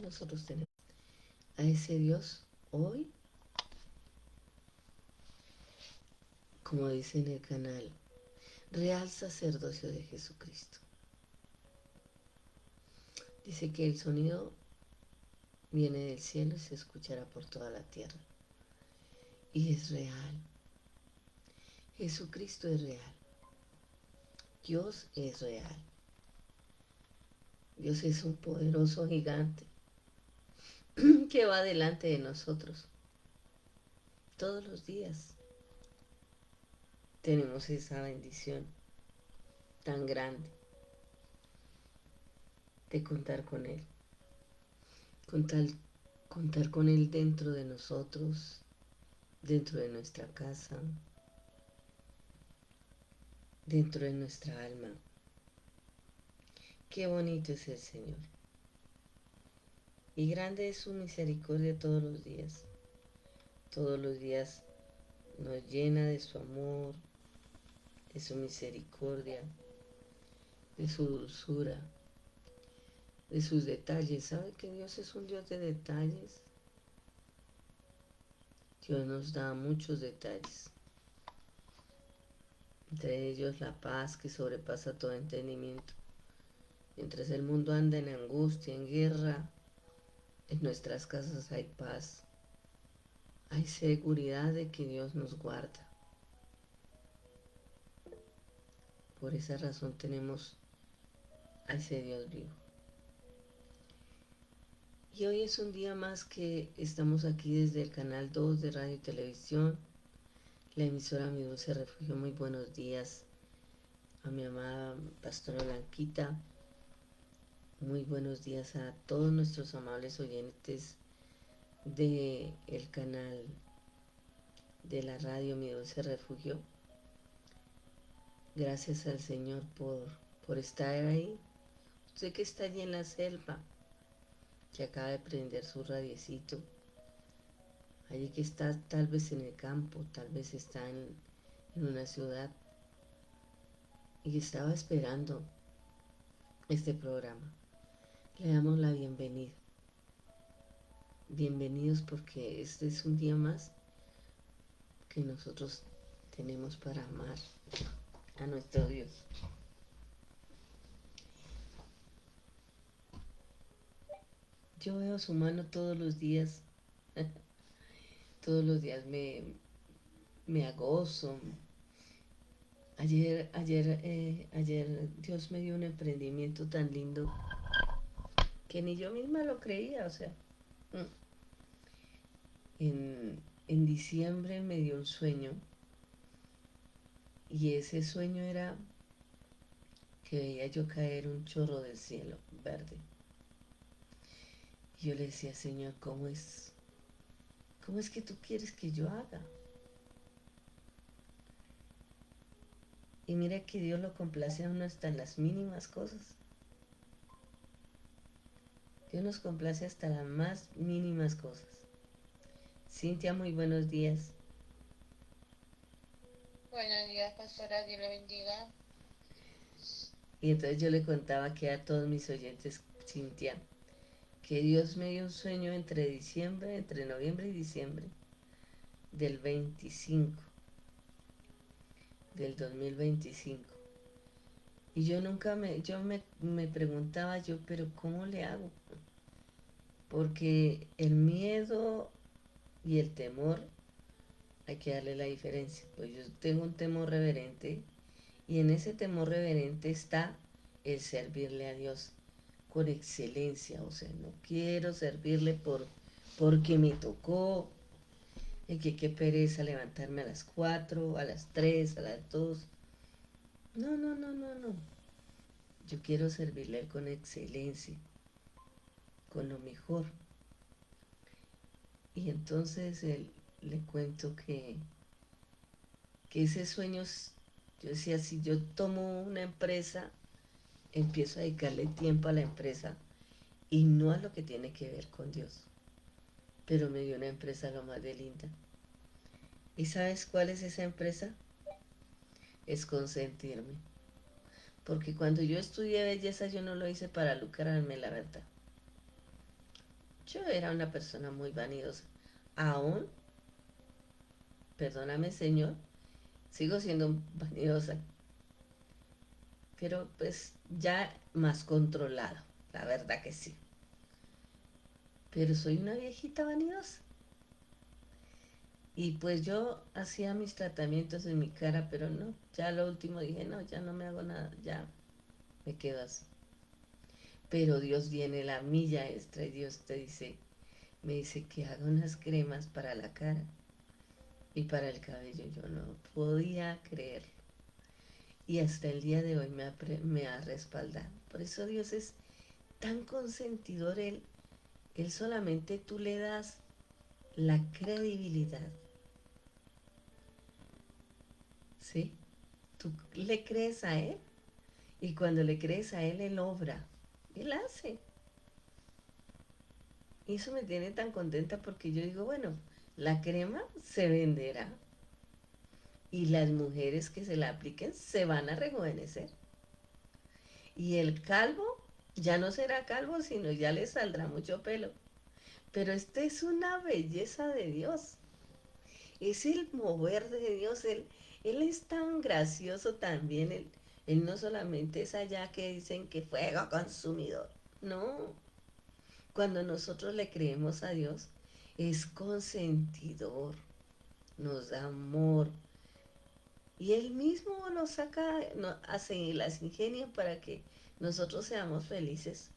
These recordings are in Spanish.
Nosotros tenemos a ese Dios hoy, como dice en el canal, Real Sacerdocio de Jesucristo. Dice que el sonido viene del cielo y se escuchará por toda la tierra. Y es real. Jesucristo es real. Dios es real. Dios es un poderoso gigante que va delante de nosotros. Todos los días tenemos esa bendición tan grande de contar con Él. Contar con Él dentro de nosotros, dentro de nuestra casa, dentro de nuestra alma. Qué bonito es el Señor. Y grande es su misericordia todos los días. Todos los días nos llena de su amor, de su misericordia, de su dulzura, de sus detalles. ¿Sabe que Dios es un Dios de detalles? Dios nos da muchos detalles. Entre ellos la paz que sobrepasa todo entendimiento. Mientras el mundo anda en angustia, en guerra, en nuestras casas hay paz. Hay seguridad de que Dios nos guarda. Por esa razón tenemos a ese Dios vivo. Y hoy es un día más que estamos aquí desde el canal 2 de Radio y Televisión, la emisora Mi Dulce Refugio. Muy buenos días a mi amada pastora Blanquita. Muy buenos días a todos nuestros amables oyentes del canal de la radio Mi Dulce Refugio. Gracias al Señor por estar ahí. Usted que está allí en la selva, que acaba de prender su radiecito, allí que está tal vez en el campo, tal vez está en una ciudad y estaba esperando este programa. Le damos la bienvenida. Bienvenidos porque este es un día más que nosotros tenemos para amar a nuestro Dios. Yo veo su mano todos los días. Todos los días me agozo. Ayer Dios me dio un emprendimiento tan lindo que ni yo misma lo creía, o sea. En diciembre me dio un sueño y ese sueño era que veía yo caer un chorro del cielo verde. Y yo le decía, Señor, ¿cómo es que tú quieres que yo haga? Y mira que Dios lo complace a uno hasta en las mínimas cosas. Dios nos complace hasta las más mínimas cosas. Cintia, muy buenos días. Buenos días, pastora, Dios le bendiga. Y entonces yo le contaba que a todos mis oyentes, Cintia, que Dios me dio un sueño entre noviembre y diciembre del 25, del 2025. Y yo me preguntaba yo, pero ¿cómo le hago? Porque el miedo y el temor hay que darle la diferencia. Pues yo tengo un temor reverente y en ese temor reverente está el servirle a Dios con excelencia. O sea, no quiero servirle porque me tocó, y que qué pereza levantarme a las 4, a las 3, a las 2. No, no, no, no, no. Yo quiero servirle con excelencia, con lo mejor. Y entonces le cuento que ese sueño, yo decía, si yo tomo una empresa, empiezo a dedicarle tiempo a la empresa y no a lo que tiene que ver con Dios. Pero me dio una empresa lo más de linda. ¿Y sabes cuál es esa empresa? Es consentirme. Porque cuando yo estudié belleza yo no lo hice para lucrarme, la verdad. Yo era una persona muy vanidosa. Aún, perdóname Señor, sigo siendo vanidosa, pero pues ya más controlado, la verdad que sí. Pero soy una viejita vanidosa. Y pues yo hacía mis tratamientos en mi cara, pero no, ya lo último dije, no, ya no me hago nada, ya me quedo así. Pero Dios viene la milla extra y Dios te dice, me dice que haga unas cremas para la cara y para el cabello. Yo no podía creerlo. Y hasta el día de hoy me ha respaldado. Por eso Dios es tan consentidor. Él solamente tú le das la credibilidad. ¿Sí? Tú le crees a Él. Y cuando le crees a Él, Él obra. Él hace. Y eso me tiene tan contenta porque yo digo, bueno, la crema se venderá. Y las mujeres que se la apliquen se van a rejuvenecer. Y el calvo ya no será calvo, sino ya le saldrá mucho pelo. Pero esta es una belleza de Dios. Es el mover de Dios. Él es tan gracioso también. Él no solamente es allá que dicen que fuego consumidor. No. Cuando nosotros le creemos a Dios, es consentidor. Nos da amor. Y Él mismo nos saca, hace las ingenias para que nosotros seamos felices.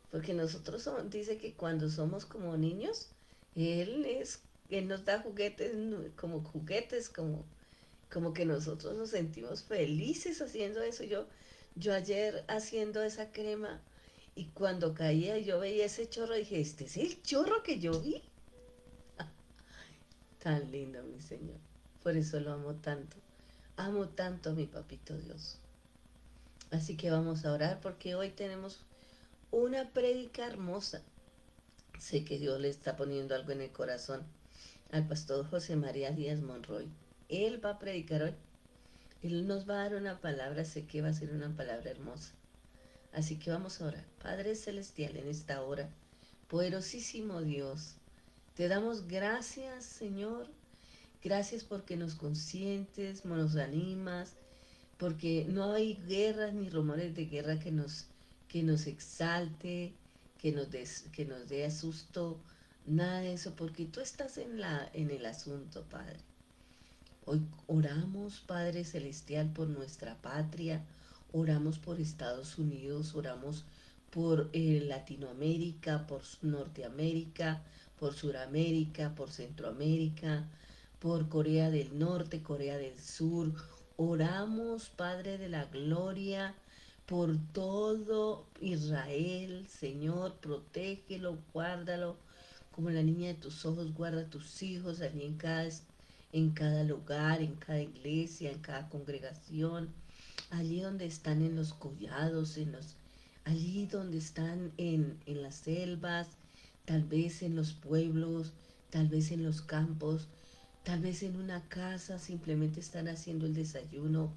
Porque nosotros dice que cuando somos como niños, Él nos da juguetes, como juguetes, como que nosotros nos sentimos felices haciendo eso. Yo ayer haciendo esa crema y cuando caía yo veía ese chorro, dije, este es el chorro que yo vi. Tan lindo, mi Señor. Por eso lo amo tanto. Amo tanto a mi papito Dios. Así que vamos a orar porque hoy tenemos una prédica hermosa. Sé que Dios le está poniendo algo en el corazón al pastor José María Díaz Monroy. Él va a predicar hoy. Él nos va a dar una palabra, sé que va a ser una palabra hermosa. Así que vamos a orar. Padre Celestial, en esta hora, poderosísimo Dios, te damos gracias, Señor. Gracias porque nos consientes, nos animas, porque no hay guerras ni rumores de guerra que nos exalte, que nos dé asusto, nada de eso, porque tú estás en el asunto, Padre. Hoy oramos, Padre Celestial, por nuestra patria, oramos por Estados Unidos, oramos por Latinoamérica, por Norteamérica, por Suramérica, por Centroamérica, por Corea del Norte, Corea del Sur. Oramos, Padre de la Gloria, por todo Israel, Señor, protégelo, guárdalo, como la niña de tus ojos, guarda a tus hijos allí en cada lugar, en cada iglesia, en cada congregación, allí donde están en los collados, allí donde están en las selvas, tal vez en los pueblos, tal vez en los campos, tal vez en una casa, simplemente están haciendo el desayuno.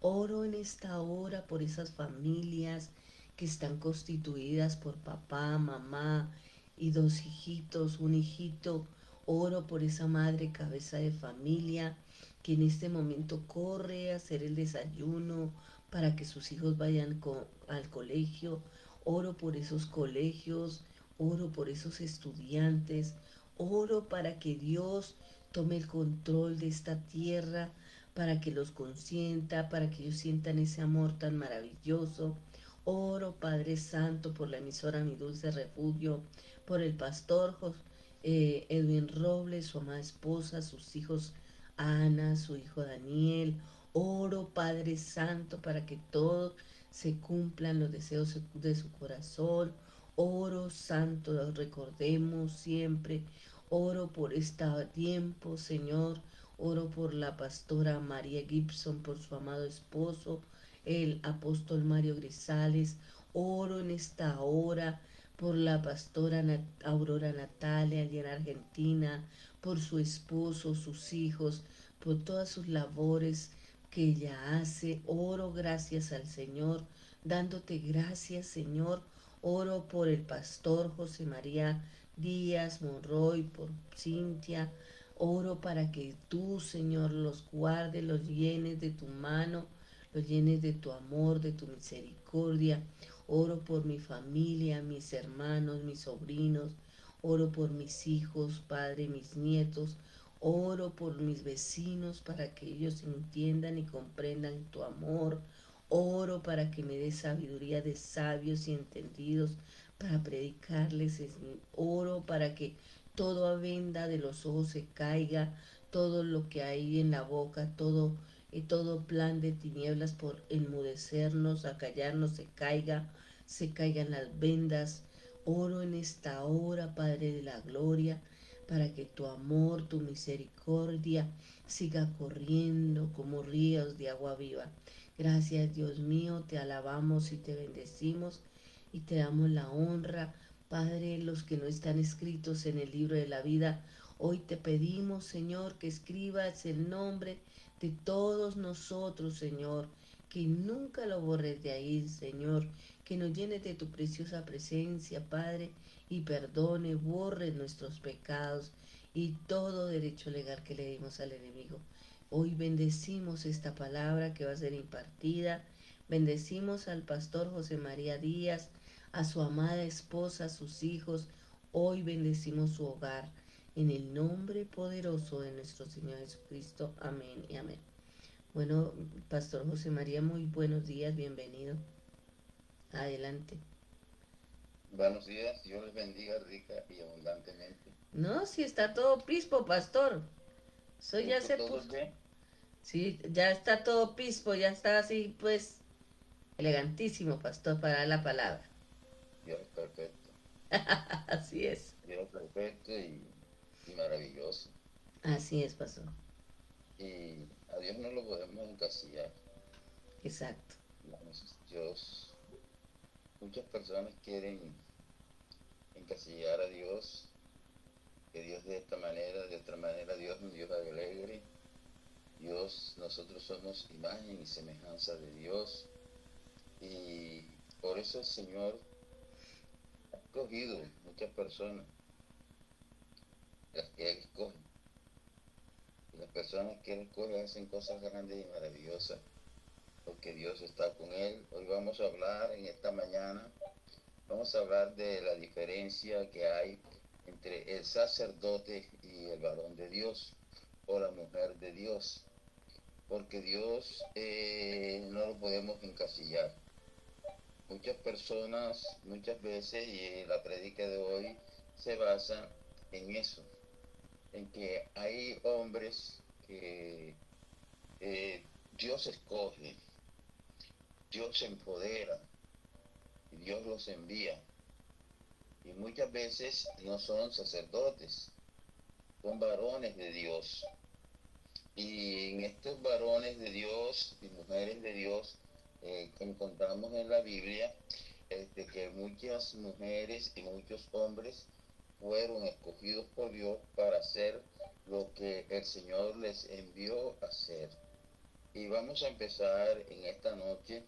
Oro en esta hora por esas familias que están constituidas por papá, mamá y dos hijitos, un hijito. Oro por esa madre cabeza de familia que en este momento corre a hacer el desayuno para que sus hijos vayan al colegio. Oro por esos colegios, oro por esos estudiantes, oro para que Dios tome el control de esta tierra, para que los consienta, para que ellos sientan ese amor tan maravilloso. Oro, Padre Santo, por la emisora Mi Dulce Refugio, por el pastor Edwin Robles, su amada esposa, sus hijos Ana, su hijo Daniel. Oro, Padre Santo, para que todos se cumplan los deseos de su corazón. Oro, Santo, recordemos siempre. Oro por este tiempo, Señor. Oro por la pastora María Gibson, por su amado esposo, el apóstol Mario Grisales. Oro en esta hora por la pastora Aurora Natalia allí en Argentina, por su esposo, sus hijos, por todas sus labores que ella hace. Oro gracias al Señor, dándote gracias, Señor. Oro por el pastor José María Díaz Monroy, por Cintia. Oro para que tú, Señor, los guardes, los llenes de tu mano, los llenes de tu amor, de tu misericordia. Oro por mi familia, mis hermanos, mis sobrinos. Oro por mis hijos, Padre, mis nietos. Oro por mis vecinos para que ellos entiendan y comprendan tu amor. Oro para que me des sabiduría de sabios y entendidos para predicarles. Oro para que toda venda de los ojos se caiga, todo lo que hay en la boca, todo plan de tinieblas por enmudecernos, acallarnos, se caigan las vendas. Oro en esta hora, Padre de la Gloria, para que tu amor, tu misericordia siga corriendo como ríos de agua viva. Gracias, Dios mío, te alabamos y te bendecimos y te damos la honra. Padre, los que no están escritos en el libro de la vida, hoy te pedimos, Señor, que escribas el nombre de todos nosotros, Señor, que nunca lo borres de ahí, Señor, que nos llenes de tu preciosa presencia, Padre, y perdone, borre nuestros pecados y todo derecho legal que le dimos al enemigo. Hoy bendecimos esta palabra que va a ser impartida. Bendecimos al pastor José María Díaz, a su amada esposa, a sus hijos. Hoy bendecimos su hogar. En el nombre poderoso de nuestro Señor Jesucristo. Amén y amén. Bueno, pastor José María, muy buenos días, bienvenido. Adelante. Buenos días, Dios les bendiga rica y abundantemente. No, si está todo pispo, pastor. Eso ya se ¿Todo puso. bien? Sí, ya está todo pispo, ya está así, pues, elegantísimo, pastor, para la palabra. Dios es perfecto, Así es. Dios es perfecto y maravilloso. Así es, pastor. Y a Dios no lo podemos encasillar. Exacto. Dios, muchas personas quieren encasillar a Dios, que Dios de esta manera, de otra manera, Dios es un Dios alegre. Dios, nosotros somos imagen y semejanza de Dios. Y por eso el Señor ha escogido muchas personas, las que Él escoge. Y las personas que Él escoge hacen cosas grandes y maravillosas, porque Dios está con Él. Hoy vamos a hablar en esta mañana, vamos a hablar de la diferencia que hay entre el sacerdote y el varón de Dios, o la mujer de Dios, porque Dios no lo podemos encasillar. Muchas personas, muchas veces, y la prédica de hoy se basa en eso, en que hay hombres que Dios escoge, Dios empodera y Dios los envía. Y muchas veces no son sacerdotes, son varones de Dios. Y en estos varones de Dios y mujeres de Dios que encontramos en la Biblia, que muchas mujeres y muchos hombres fueron escogidos por Dios para hacer lo que el Señor les envió a hacer. Y vamos a empezar en esta noche,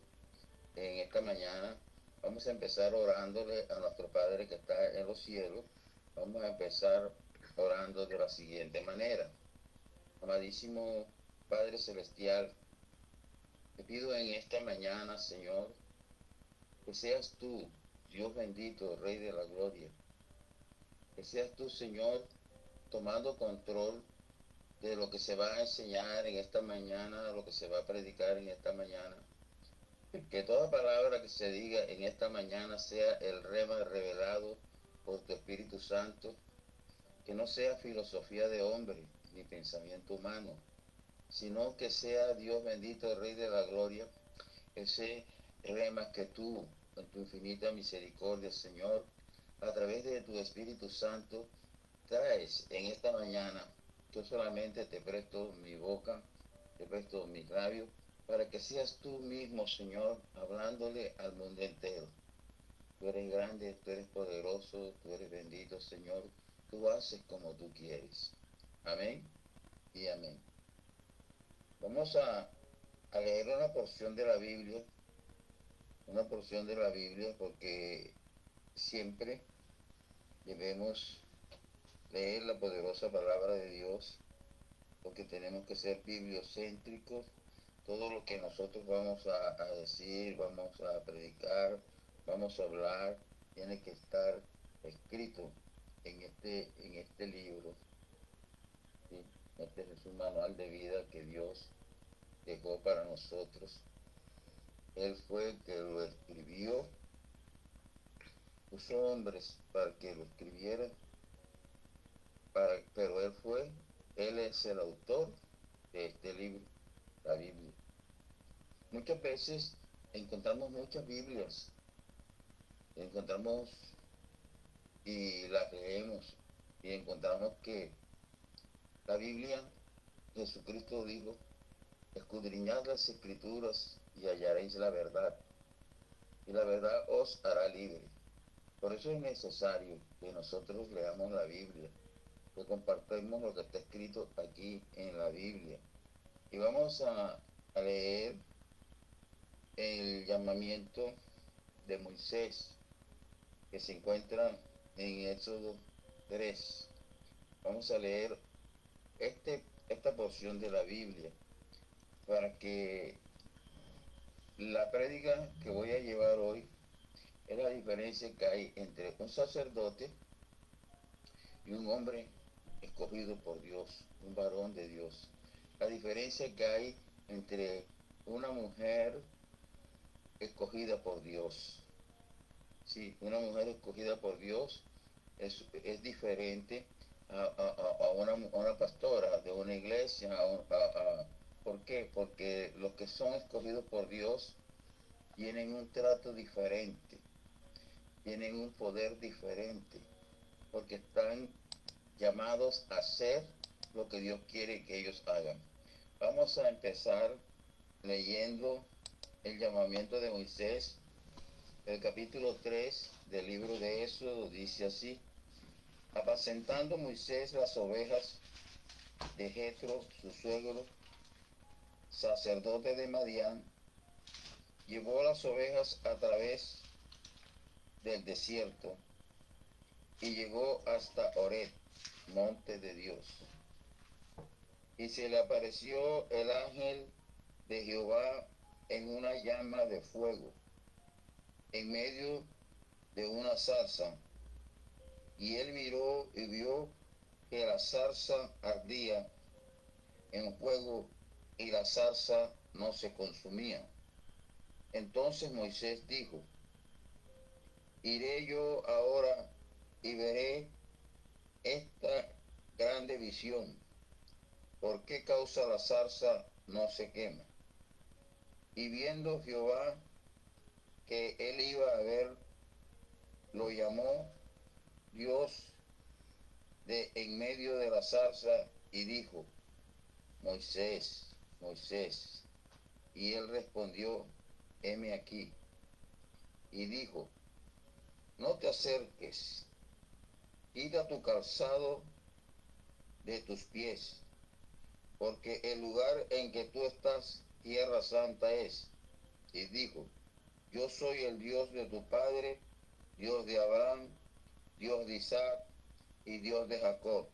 en esta mañana, vamos a empezar orándole a nuestro Padre que está en los cielos. Vamos a empezar orando de la siguiente manera. Amadísimo Padre Celestial, te pido en esta mañana, Señor, que seas tú, Dios bendito, Rey de la Gloria, que seas tú, Señor, tomando control de lo que se va a enseñar en esta mañana, lo que se va a predicar en esta mañana. Que toda palabra que se diga en esta mañana sea el rema revelado por tu Espíritu Santo, que no sea filosofía de hombre ni pensamiento humano, sino que sea Dios bendito, Rey de la Gloria, ese rema que tú, con tu infinita misericordia, Señor, a través de tu Espíritu Santo, traes en esta mañana. Yo solamente te presto mi boca, te presto mis labios, para que seas tú mismo, Señor, hablándole al mundo entero. Tú eres grande, tú eres poderoso, tú eres bendito, Señor. Tú haces como tú quieres. Amén y amén. Vamos a leer una porción de la Biblia, porque siempre debemos leer la poderosa palabra de Dios, porque tenemos que ser bibliocéntricos. Todo lo que nosotros vamos a decir, vamos a predicar, vamos a hablar, tiene que estar escrito en este libro. ¿Sí? Este es un manual de vida que Dios dejó para nosotros. Él fue el que lo escribió, puso hombres para que lo escribieran, pero él es el autor de este libro, la Biblia. Muchas veces encontramos muchas Biblias, encontramos y las leemos y encontramos que la Biblia, Jesucristo dijo, escudriñad las Escrituras y hallaréis la verdad, y la verdad os hará libre. Por eso es necesario que nosotros leamos la Biblia, que compartamos lo que está escrito aquí en la Biblia. Y vamos a leer el llamamiento de Moisés, que se encuentra en Éxodo 3. Vamos a leer esta porción de la Biblia para que la prédica que voy a llevar hoy es la diferencia que hay entre un sacerdote y un hombre escogido por Dios, un varón de Dios. La diferencia que hay entre una mujer escogida por Dios. Sí, una mujer escogida por Dios es diferente a una pastora de una iglesia. ¿Por qué? Porque los que son escogidos por Dios tienen un trato diferente, tienen un poder diferente, porque están llamados a hacer lo que Dios quiere que ellos hagan. Vamos a empezar leyendo el llamamiento de Moisés. El capítulo 3 del libro de Éxodo dice así: apacentando Moisés las ovejas de Jetro, su suegro, sacerdote de Madián, llevó las ovejas a través del desierto y llegó hasta Horeb, monte de Dios. Y se le apareció el ángel de Jehová en una llama de fuego, en medio de una zarza. Y él miró y vio que la zarza ardía en fuego y la zarza no se consumía. Entonces Moisés dijo: iré yo ahora y veré esta grande visión. ¿Por qué causa la zarza no se quema? Y viendo Jehová que él iba a ver, lo llamó Dios de en medio de la zarza y dijo: Moisés, Moisés. Y él respondió: heme aquí. Y dijo: no te acerques, quita tu calzado de tus pies, porque el lugar en que tú estás, tierra santa es. Y dijo: yo soy el Dios de tu padre, Dios de Abraham, Dios de Isaac y Dios de Jacob.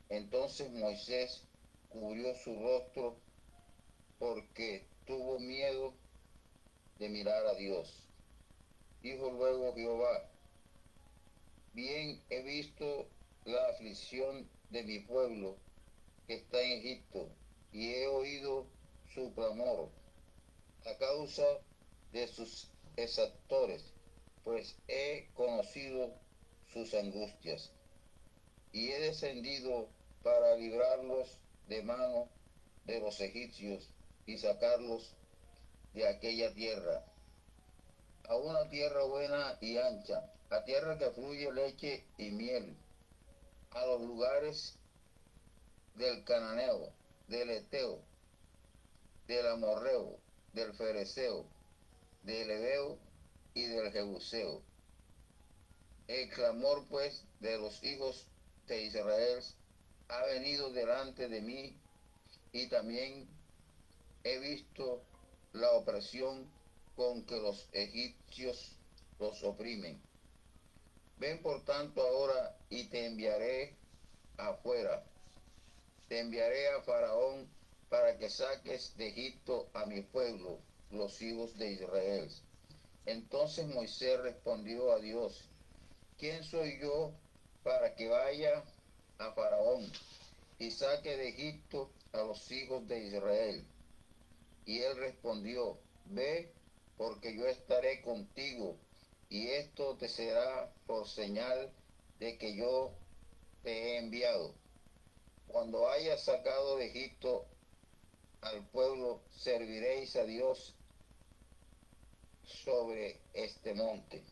Entonces Moisés cubrió su rostro porque tuvo miedo de mirar a Dios. Dijo luego Jehová: bien he visto la aflicción de mi pueblo que está en Egipto, y he oído su clamor a causa de sus exactores, pues he conocido sus angustias, y he descendido para librarlos de mano de los egipcios y sacarlos de aquella tierra, a una tierra buena y ancha, a tierra que fluye leche y miel, a los lugares del cananeo, del eteo, del amorreo, del fereceo, del heveo y del jebuseo. El clamor pues de los hijos de Israel ha venido delante de mí, y también he visto la opresión con que los egipcios los oprimen. Ven por tanto ahora y te enviaré afuera. Te enviaré a Faraón para que saques de Egipto a mi pueblo, los hijos de Israel. Entonces Moisés respondió a Dios, ¿quién soy yo para que vaya a Faraón y saque de Egipto a los hijos de Israel? Y él respondió, ve, porque yo estaré contigo, y esto te será por señal de que yo te he enviado. Cuando hayas sacado de Egipto al pueblo, serviréis a Dios sobre este monte.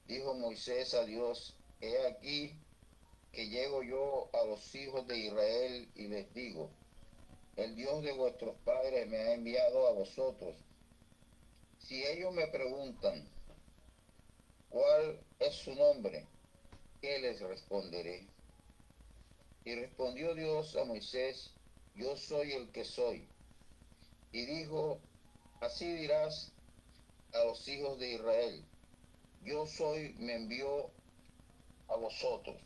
Dijo Moisés a Dios, he aquí que llego yo a los hijos de Israel y les digo, el Dios de vuestros padres me ha enviado a vosotros. Si ellos me preguntan, ¿cuál es su nombre? ¿Qué les responderé? Y respondió Dios a Moisés, yo soy el que soy. Y dijo, así dirás a los hijos de Israel, yo soy, me envió a vosotros.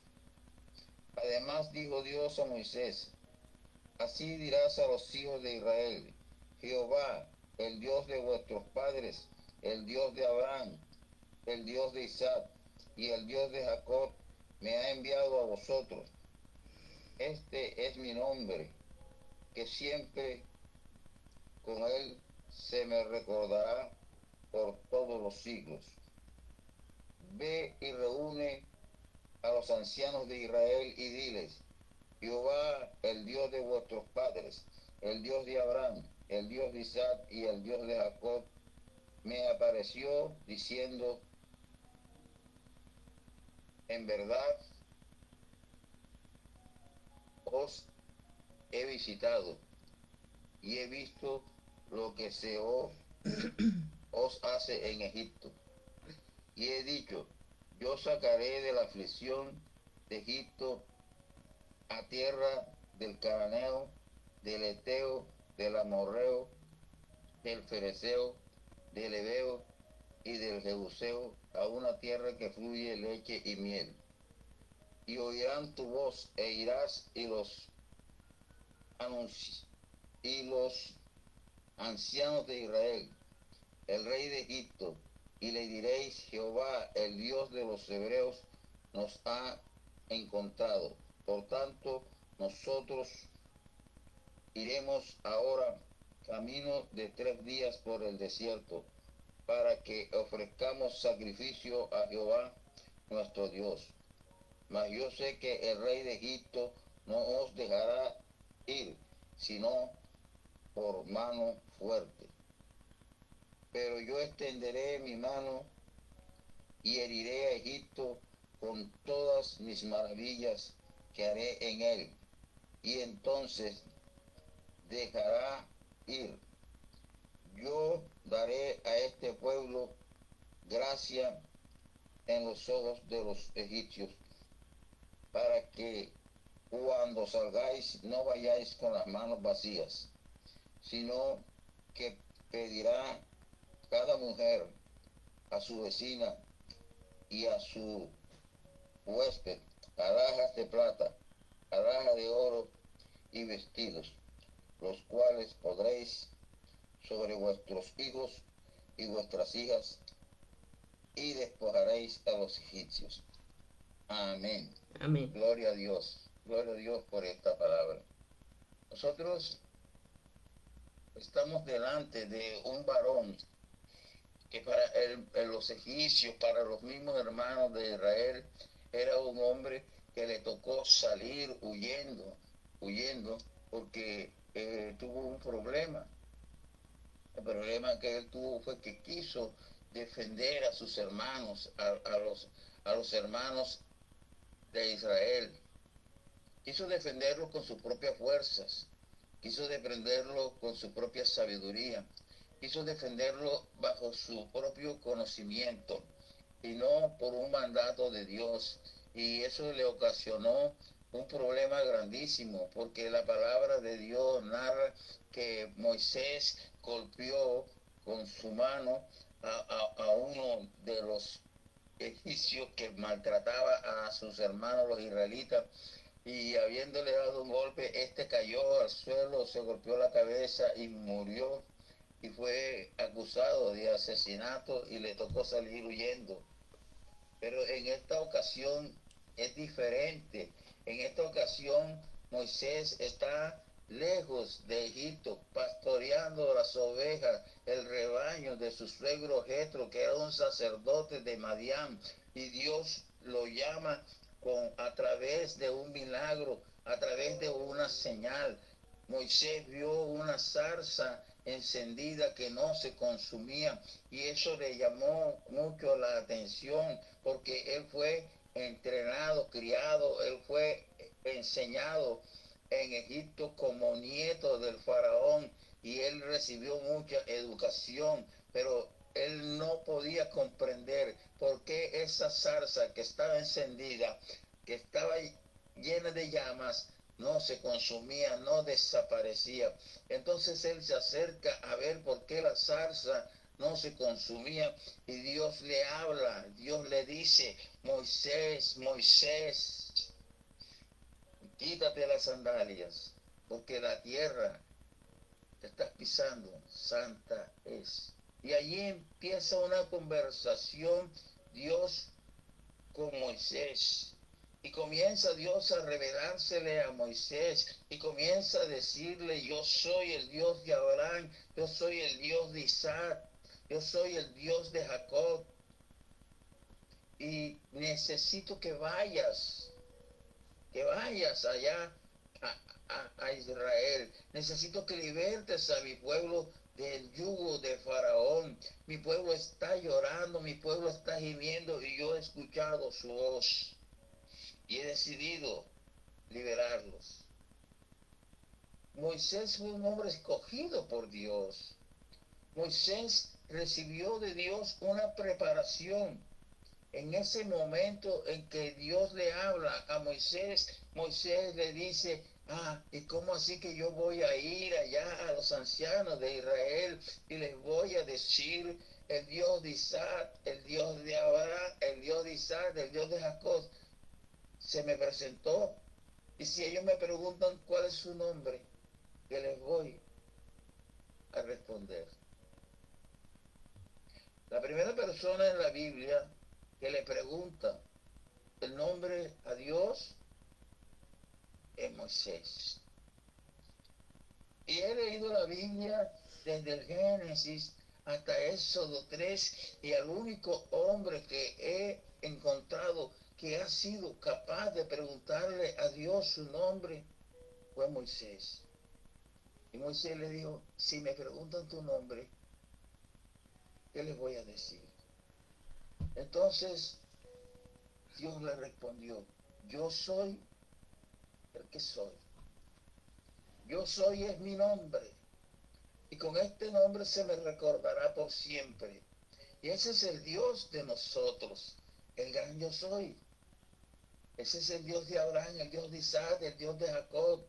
Además dijo Dios a Moisés, así dirás a los hijos de Israel, Jehová, el Dios de vuestros padres, el Dios de Abraham, el Dios de Isaac y el Dios de Jacob, me ha enviado a vosotros. Este es mi nombre, que siempre con él se me recordará por todos los siglos. Ve y reúne a los ancianos de Israel y diles, Jehová, el Dios de vuestros padres, el Dios de Abraham, el Dios de Isaac y el Dios de Jacob, me apareció diciendo, en verdad os he visitado y he visto lo que se os hace en Egipto. Y he dicho, yo sacaré de la aflicción de Egipto a tierra del Cananeo, del Eteo, del Amorreo, del Fereceo, del Ebeo y del Jebuseo, a una tierra que fluye leche y miel. Y oirán tu voz e irás y los ancianos de Israel, el rey de Egipto, y le diréis, Jehová, el Dios de los hebreos, nos ha encontrado. Por tanto, nosotros iremos ahora camino de 3 días por el desierto, para que ofrezcamos sacrificio a Jehová nuestro Dios. Mas yo sé que el rey de Egipto no os dejará ir, sino por mano fuerte. Pero yo extenderé mi mano y heriré a Egipto con todas mis maravillas que haré en él, y entonces dejará ir. Yo daré a este pueblo gracia en los ojos de los egipcios, para que cuando salgáis no vayáis con las manos vacías, sino que pedirá cada mujer a su vecina y a su huésped alhajas de plata, alhajas de oro y vestidos, los cuales podréis sobre vuestros hijos y vuestras hijas, y despojaréis a los egipcios. Amén. Amén. Gloria a Dios por esta palabra. Nosotros estamos delante de un varón que para los egipcios, para los mismos hermanos de Israel, era un hombre que le tocó salir huyendo, porque tuvo un problema. El problema que él tuvo fue que quiso defender a sus hermanos, a los hermanos de Israel. Quiso defenderlos con sus propias fuerzas, quiso defenderlos con su propia sabiduría, quiso defenderlo bajo su propio conocimiento y no por un mandato de Dios. Y eso le ocasionó un problema grandísimo, porque la palabra de Dios narra que Moisés golpeó con su mano a uno de los egipcio que maltrataba a sus hermanos los israelitas, y habiéndole dado un golpe, este cayó al suelo, se golpeó la cabeza y murió, y fue acusado de asesinato y le tocó salir huyendo. Pero en esta ocasión es diferente. En esta ocasión Moisés está lejos de Egipto, pastoreando las ovejas, el rebaño de su suegro Jetro, que era un sacerdote de Madián, y Dios lo llama a través de un milagro, a través de una señal. Moisés vio una zarza encendida que no se consumía, y eso le llamó mucho la atención, porque él fue entrenado, criado, él fue enseñado en Egipto como nieto del faraón, y él recibió mucha educación, pero él no podía comprender por qué esa zarza que estaba encendida, que estaba llena de llamas, no se consumía, no desaparecía. Entonces él se acerca a ver por qué la zarza no se consumía, y Dios le habla, Dios le dice: Moisés, Moisés, quítate las sandalias, porque la tierra que estás pisando santa es. Y allí empieza una conversación Dios con Moisés. Y comienza Dios a revelársele a Moisés, y comienza a decirle: yo soy el Dios de Abraham, yo soy el Dios de Isaac, yo soy el Dios de Jacob, y necesito que vayas allá a Israel. Necesito que libertes a mi pueblo del yugo de Faraón. Mi pueblo está llorando, mi pueblo está gimiendo, y yo he escuchado su voz y he decidido liberarlos. Moisés fue un hombre escogido por Dios. Moisés recibió de Dios una preparación. En ese momento en que Dios le habla a Moisés, Moisés le dice: ¿y cómo así que yo voy a ir allá a los ancianos de Israel y les voy a decir: el Dios de Isaac, el Dios de Abraham, el Dios de Isaac, el Dios de Jacob se me presentó? Y si ellos me preguntan cuál es su nombre, ¿qué les voy a responder? La primera persona en la Biblia que le pregunta el nombre a Dios es Moisés. Y he leído la Biblia desde el Génesis hasta Éxodo 3, y el único hombre que he encontrado que ha sido capaz de preguntarle a Dios su nombre fue Moisés. Y Moisés le dijo: si me preguntan tu nombre, ¿qué les voy a decir? Entonces Dios le respondió: yo soy el que soy. Yo soy es mi nombre, y con este nombre se me recordará por siempre. Y ese es el Dios de nosotros, el gran yo soy. Ese es el Dios de Abraham, el Dios de Isaac, el Dios de Jacob,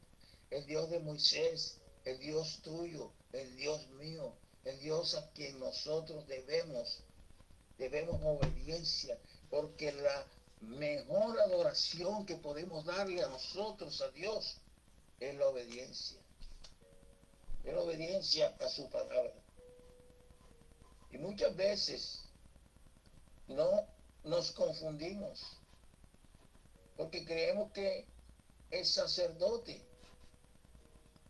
el Dios de Moisés, el Dios tuyo, el Dios mío, el Dios a quien nosotros debemos obediencia, porque la mejor adoración que podemos darle a nosotros, a Dios, es la obediencia. Es la obediencia a su palabra. Y muchas veces no nos confundimos, porque creemos que el sacerdote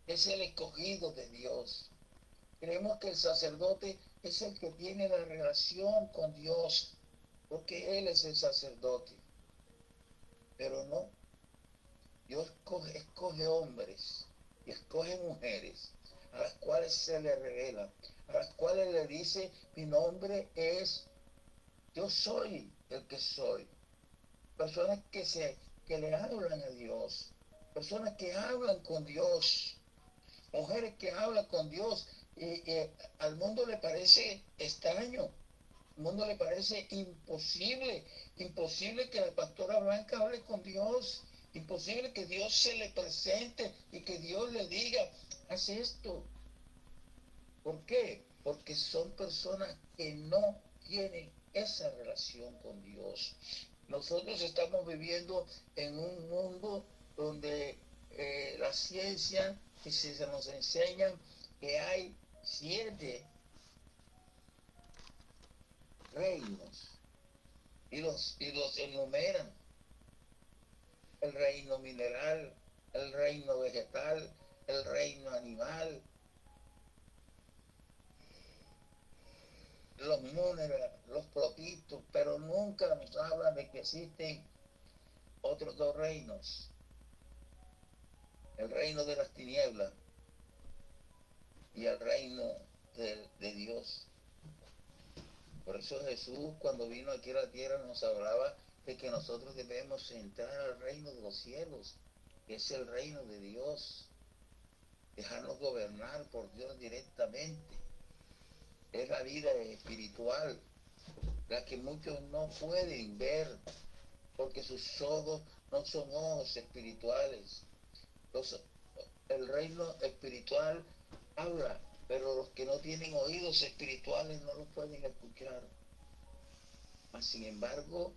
es el escogido de Dios. Creemos que el sacerdote es el que tiene la relación con Dios, porque Él es el sacerdote. Pero no. Dios escoge hombres y escoge mujeres a las cuales se le revela, a las cuales le dice: mi nombre es yo soy el que soy. Personas que le hablan a Dios, personas que hablan con Dios, mujeres que hablan con Dios, y al mundo le parece extraño, al mundo le parece imposible que la pastora Blanca hable con Dios, imposible que Dios se le presente y que Dios le diga: haz esto. ¿Por qué? Porque son personas que no tienen esa relación con Dios. Nosotros estamos viviendo en un mundo donde la ciencia y se nos enseña que hay 7 reinos y los enumeran: el reino mineral, el reino vegetal, el reino animal, los múneras, los protistos, pero nunca nos hablan de que existen otros 2 reinos: el reino de las tinieblas y el reino de Dios. Por eso Jesús, cuando vino aquí a la tierra, nos hablaba de que nosotros debemos entrar al reino de los cielos, que es el reino de Dios, dejarnos gobernar por Dios directamente. Es la vida espiritual, la que muchos no pueden ver, porque sus ojos no son ojos espirituales. El reino espiritual habla, pero los que no tienen oídos espirituales no lo pueden escuchar. Mas, sin embargo,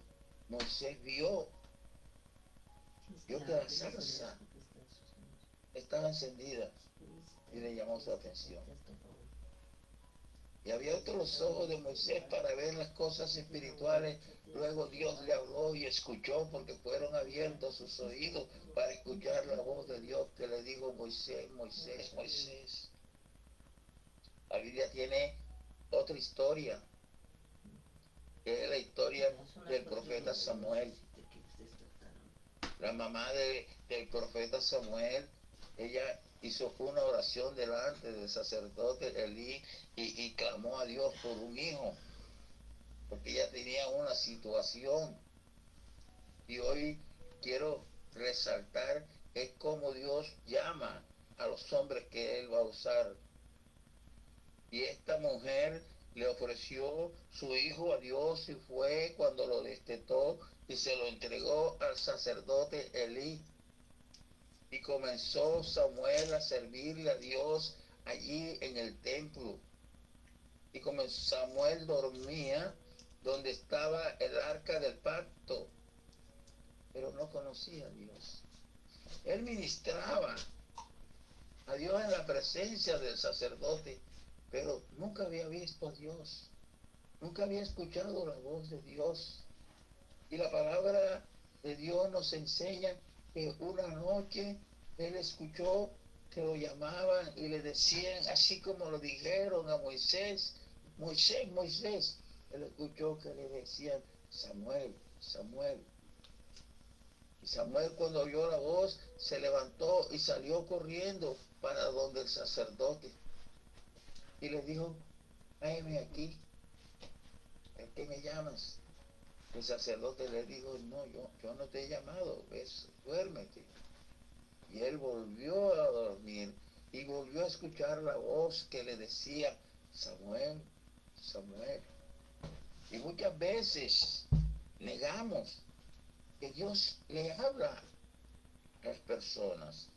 Moisés vio que la zarza estaba encendida y le llamó su atención. Y abierto los ojos de Moisés para ver las cosas espirituales. Luego Dios le habló y escuchó, porque fueron abiertos sus oídos para escuchar la voz de Dios que le dijo: Moisés, Moisés, Moisés. La Biblia tiene otra historia, que es la historia del profeta Samuel. La mamá del profeta Samuel, ella hizo una oración delante del sacerdote Elí y clamó a Dios por un hijo, porque ella tenía una situación. Y hoy quiero resaltar es cómo Dios llama a los hombres que Él va a usar. Y esta mujer le ofreció su hijo a Dios y fue cuando lo destetó y se lo entregó al sacerdote Elí. Y comenzó Samuel a servirle a Dios allí en el templo. Y como Samuel dormía donde estaba el arca del pacto, pero no conocía a Dios. Él ministraba a Dios en la presencia del sacerdote, pero nunca había visto a Dios, nunca había escuchado la voz de Dios. Y la palabra de Dios nos enseña que una noche él escuchó que lo llamaban y le decían, así como lo dijeron a Moisés: Moisés, Moisés. Él escuchó que le decían: Samuel, Samuel. Y Samuel, cuando oyó la voz, se levantó y salió corriendo para donde el sacerdote. Y le dijo: heme aquí, ¿por qué me llamas? El sacerdote le dijo: no, yo no te he llamado, ves, duérmete. Y él volvió a dormir y volvió a escuchar la voz que le decía: Samuel, Samuel. Y muchas veces negamos que Dios le habla a las personas.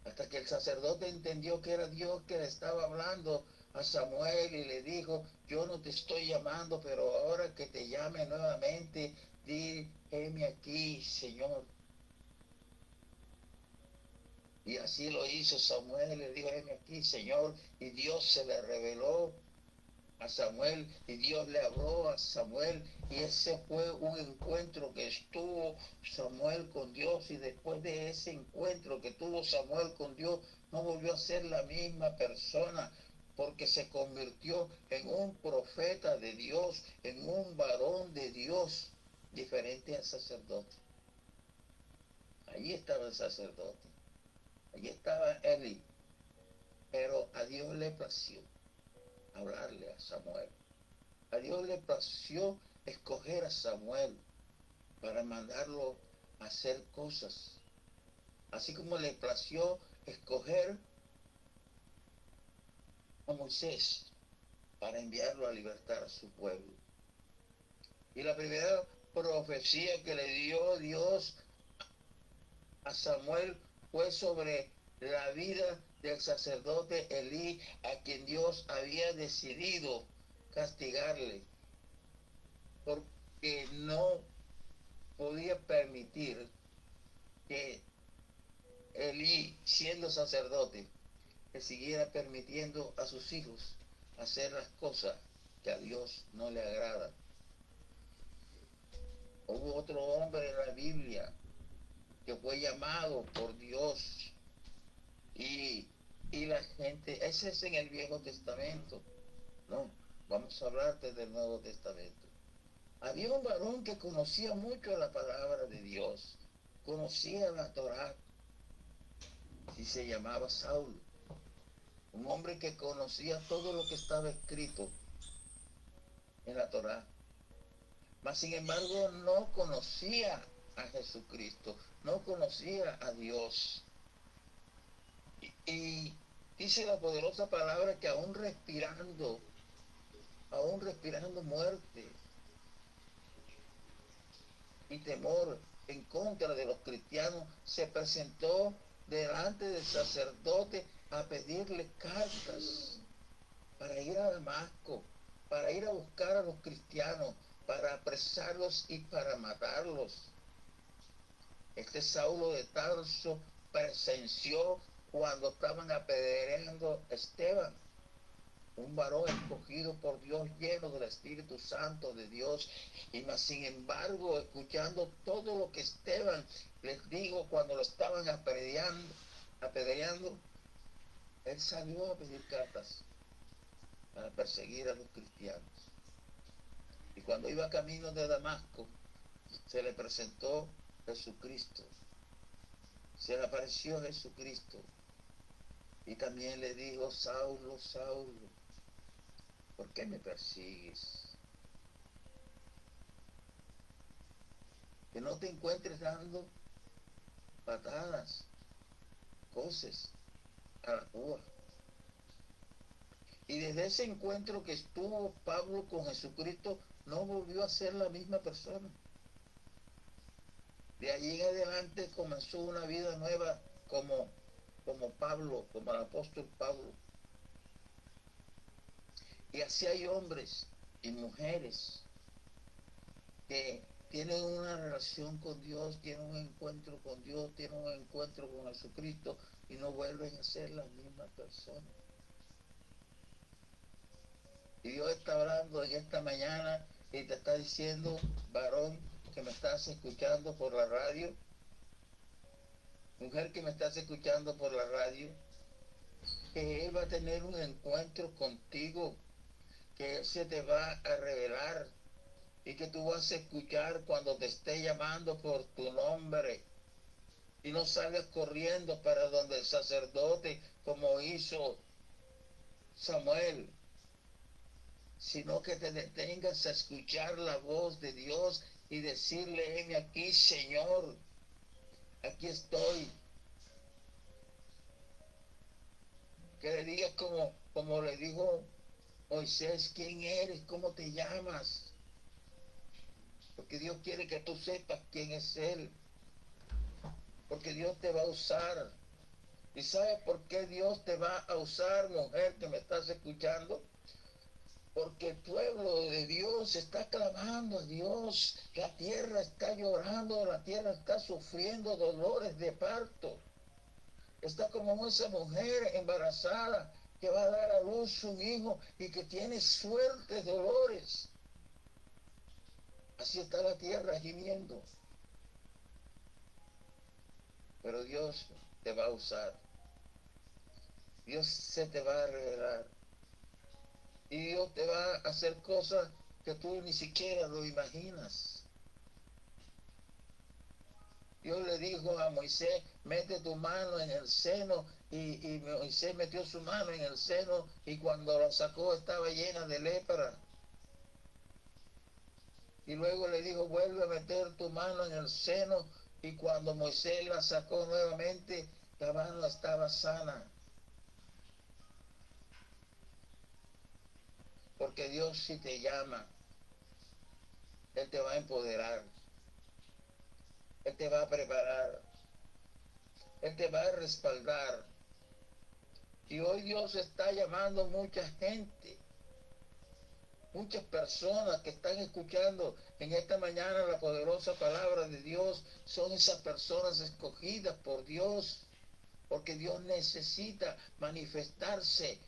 Hasta que el sacerdote entendió que era Dios que le estaba hablando a Samuel y le dijo: yo no te estoy llamando, pero ahora que te llame nuevamente, di, heme aquí, Señor. Y así lo hizo Samuel, le dijo: heme aquí, Señor. Y Dios se le reveló a Samuel y Dios le habló a Samuel, y ese fue un encuentro que estuvo Samuel con Dios. Y después de ese encuentro que tuvo Samuel con Dios, no volvió a ser la misma persona, porque se convirtió en un profeta de Dios, en un varón de Dios, diferente al sacerdote. Allí estaba el sacerdote, allí estaba Eli, pero a Dios le plació hablarle a Samuel. A Dios le plació escoger a Samuel para mandarlo a hacer cosas, así como le plació escoger a Moisés para enviarlo a libertar a su pueblo. Y la primera profecía que le dio Dios a Samuel fue sobre la vida del sacerdote Elí, a quien Dios había decidido castigarle, porque no podía permitir que Elí, siendo sacerdote, que siguiera permitiendo a sus hijos hacer las cosas que a Dios no le agrada. Hubo otro hombre en la Biblia que fue llamado por Dios y la gente, ese es en el Viejo Testamento. No, vamos a hablar desde el Nuevo Testamento. Había un varón que conocía mucho la palabra de Dios, conocía la Torá, y se llamaba Saulo. Un hombre que conocía todo lo que estaba escrito en la Torá. Mas sin embargo no conocía a Jesucristo, no conocía a Dios. Y dice la poderosa palabra que aún respirando muerte y temor en contra de los cristianos, se presentó delante del sacerdote a pedirle cartas para ir a Damasco, para ir a buscar a los cristianos, para apresarlos y para matarlos. Este Saulo de Tarso presenció cuando estaban apedreando a Esteban, un varón escogido por Dios, lleno del Espíritu Santo de Dios, y más sin embargo, escuchando todo lo que Esteban les dijo cuando lo estaban apedreando, él salió a pedir cartas para perseguir a los cristianos. Y cuando iba camino de Damasco, se le presentó Jesucristo, se le apareció Jesucristo, y también le dijo: Saulo, Saulo, ¿por qué me persigues? Que no te encuentres dando patadas, coces a la púa. Y desde ese encuentro que estuvo Pablo con Jesucristo, no volvió a ser la misma persona. De allí en adelante comenzó una vida nueva como Pablo, como el apóstol Pablo. Y así hay hombres y mujeres que tienen una relación con Dios, tienen un encuentro con Dios, tienen un encuentro con Jesucristo y no vuelven a ser la misma persona. Y Dios está hablando en esta mañana y te está diciendo: varón que me estás escuchando por la radio, mujer que me estás escuchando por la radio, que Él va a tener un encuentro contigo, que Él se te va a revelar y que tú vas a escuchar cuando te esté llamando por tu nombre. Y no salgas corriendo para donde el sacerdote como hizo Samuel, sino que te detengas a escuchar la voz de Dios y decirle: heme aquí, Señor, aquí estoy. Que le digas como le dijo Moisés: ¿quién eres? ¿Cómo te llamas? Porque Dios quiere que tú sepas quién es Él. Porque Dios te va a usar. ¿Y sabes por qué Dios te va a usar, mujer que me estás escuchando? Porque el pueblo de Dios está clamando a Dios. La tierra está llorando, la tierra está sufriendo dolores de parto. Está como esa mujer embarazada que va a dar a luz un hijo y que tiene fuertes dolores. Así está la tierra gimiendo. Pero Dios te va a usar. Dios se te va a revelar. Y Dios te va a hacer cosas que tú ni siquiera lo imaginas. Dios le dijo a Moisés: mete tu mano en el seno, y Moisés metió su mano en el seno y cuando la sacó estaba llena de lepra. Y luego le dijo: vuelve a meter tu mano en el seno, y cuando Moisés la sacó nuevamente, la mano estaba sana. Porque Dios, si te llama, Él te va a empoderar, Él te va a preparar, Él te va a respaldar. Y hoy Dios está llamando mucha gente Muchas personas que están escuchando en esta mañana la poderosa palabra de Dios son esas personas escogidas por Dios, porque Dios necesita manifestarse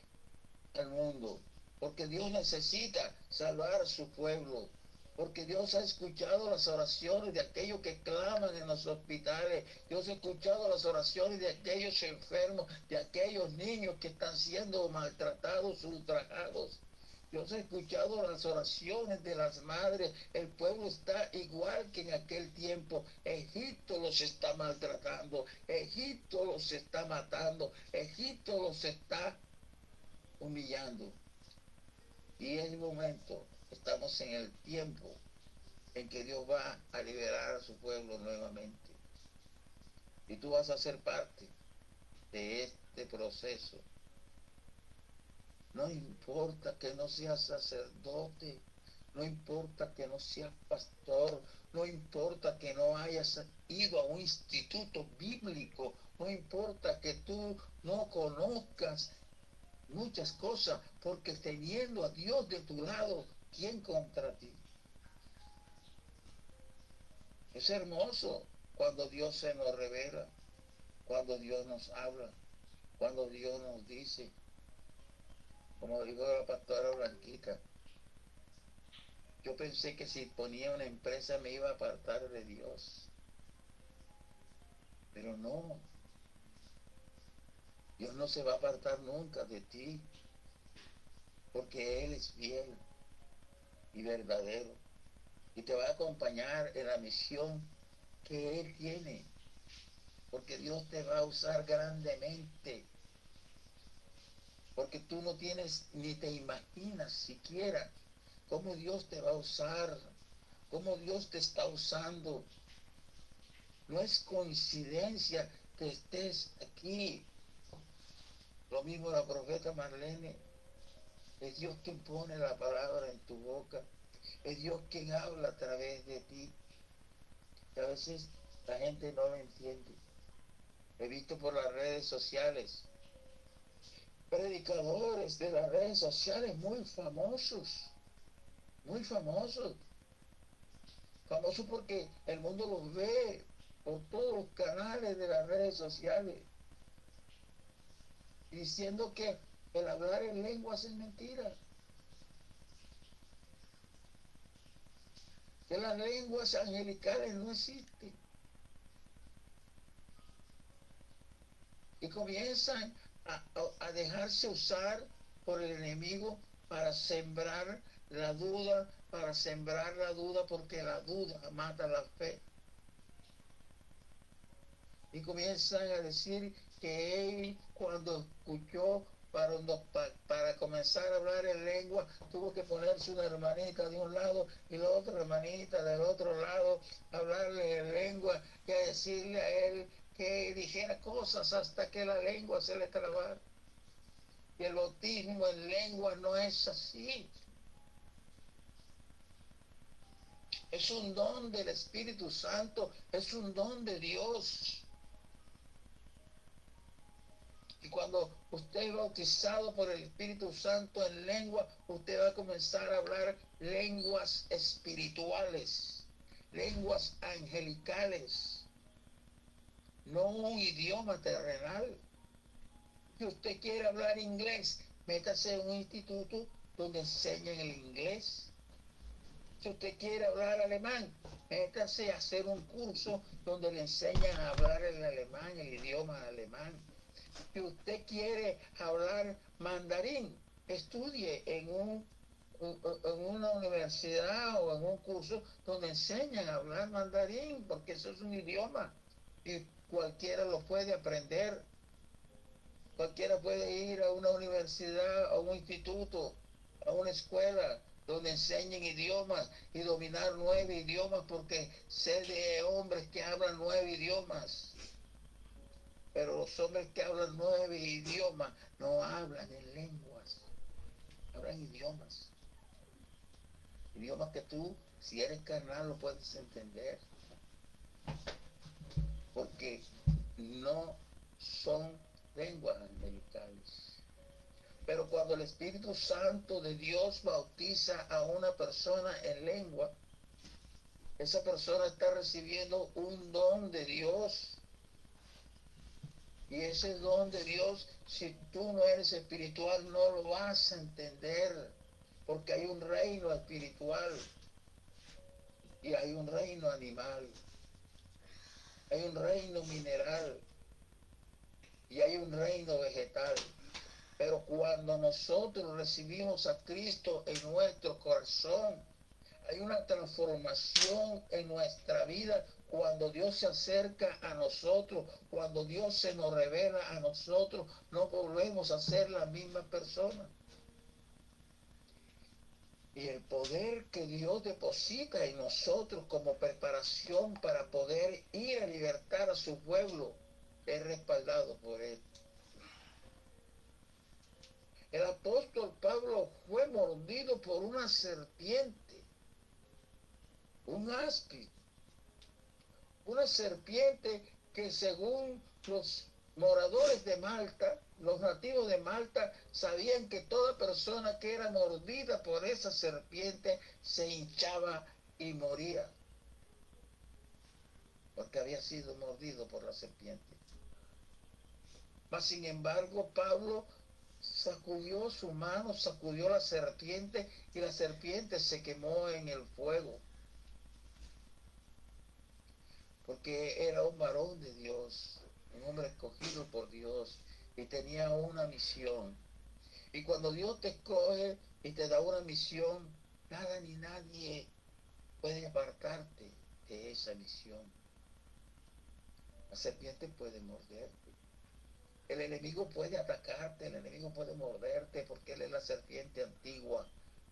al mundo, porque Dios necesita salvar a su pueblo, porque Dios ha escuchado las oraciones de aquellos que claman en los hospitales. Dios ha escuchado las oraciones de aquellos enfermos, de aquellos niños que están siendo maltratados, ultrajados. Dios ha escuchado las oraciones de las madres. El pueblo está igual que en aquel tiempo. Egipto los está maltratando, Egipto los está matando, Egipto los está humillando. Y es el momento, estamos en el tiempo en que Dios va a liberar a su pueblo nuevamente. Y tú vas a ser parte de este proceso. No importa que no seas sacerdote, no importa que no seas pastor, no importa que no hayas ido a un instituto bíblico, no importa que tú no conozcas muchas cosas, porque teniendo a Dios de tu lado, ¿quién contra ti? Es hermoso cuando Dios se nos revela, cuando Dios nos habla, cuando Dios nos dice, como dijo la pastora Blanquita, yo pensé que si ponía una empresa me iba a apartar de Dios, pero no, Dios no se va a apartar nunca de ti, porque Él es fiel y verdadero, y te va a acompañar en la misión que Él tiene, porque Dios te va a usar grandemente, porque tú no tienes ni te imaginas siquiera cómo Dios te va a usar, cómo Dios te está usando. No es coincidencia que estés aquí. Lo mismo la profeta Marlene. Es Dios quien pone la palabra en tu boca. Es Dios quien habla a través de ti. Y a veces la gente no lo entiende. He visto por las redes sociales predicadores de las redes sociales muy famosos, famosos porque el mundo los ve por todos los canales de las redes sociales, diciendo que el hablar en lenguas es mentira, que las lenguas angelicales no existen, y comienzan a dejarse usar por el enemigo para sembrar la duda, porque la duda mata la fe. Y comienzan a decir que él, cuando escuchó para comenzar a hablar en lengua, tuvo que ponerse una hermanita de un lado y la otra hermanita del otro lado, hablarle en lengua y a decirle a él que dijera cosas hasta que la lengua se le trabara. Y el bautismo en lengua no es así. Es un don del Espíritu Santo, es un don de Dios. Y cuando usted es bautizado por el Espíritu Santo en lengua, usted va a comenzar a hablar lenguas espirituales, lenguas angelicales, no un idioma terrenal. Si usted quiere hablar inglés, métase en un instituto donde enseñen el inglés. Si usted quiere hablar alemán, métase a hacer un curso donde le enseñan a hablar el alemán, el idioma alemán. Si usted quiere hablar mandarín, estudie en una universidad o en un curso donde enseñan a hablar mandarín, porque eso es un idioma y cualquiera lo puede aprender. Cualquiera puede ir a una universidad, a un instituto, a una escuela donde enseñen idiomas y dominar 9 idiomas, porque sé de hombres que hablan 9 idiomas. Pero los hombres que hablan 9 idiomas no hablan en lenguas, hablan idiomas. Idiomas que tú, si eres carnal, lo puedes entender. Porque no son lenguas angelicales. Pero cuando cuando el Espíritu Santo de Dios bautiza a una persona en lengua, esa persona está recibiendo un don de Dios. Y ese don de Dios, si tú no eres espiritual, no lo vas a entender, porque hay un reino espiritual y hay un reino animal, hay un reino mineral y hay un reino vegetal. Pero cuando nosotros recibimos a Cristo en nuestro corazón, hay una transformación en nuestra vida cuando Dios se acerca a nosotros, cuando Dios se nos revela a nosotros, no volvemos a ser la misma persona. Y el poder que Dios deposita en nosotros como preparación para poder ir a libertar a su pueblo es respaldado por Él. El apóstol Pablo fue mordido por una serpiente, un áspid, una serpiente que según los moradores de Malta, los nativos de Malta, sabían que toda persona que era mordida por esa serpiente se hinchaba y moría, porque había sido mordido por la serpiente. Mas sin embargo, Pablo sacudió su mano, sacudió la serpiente y la serpiente se quemó en el fuego. Porque era un varón de Dios, un hombre escogido por Dios y tenía una misión. Y cuando Dios te escoge y te da una misión, nada ni nadie puede apartarte de esa misión. La serpiente puede morderte. El enemigo puede atacarte, el enemigo puede morderte porque él es la serpiente antigua,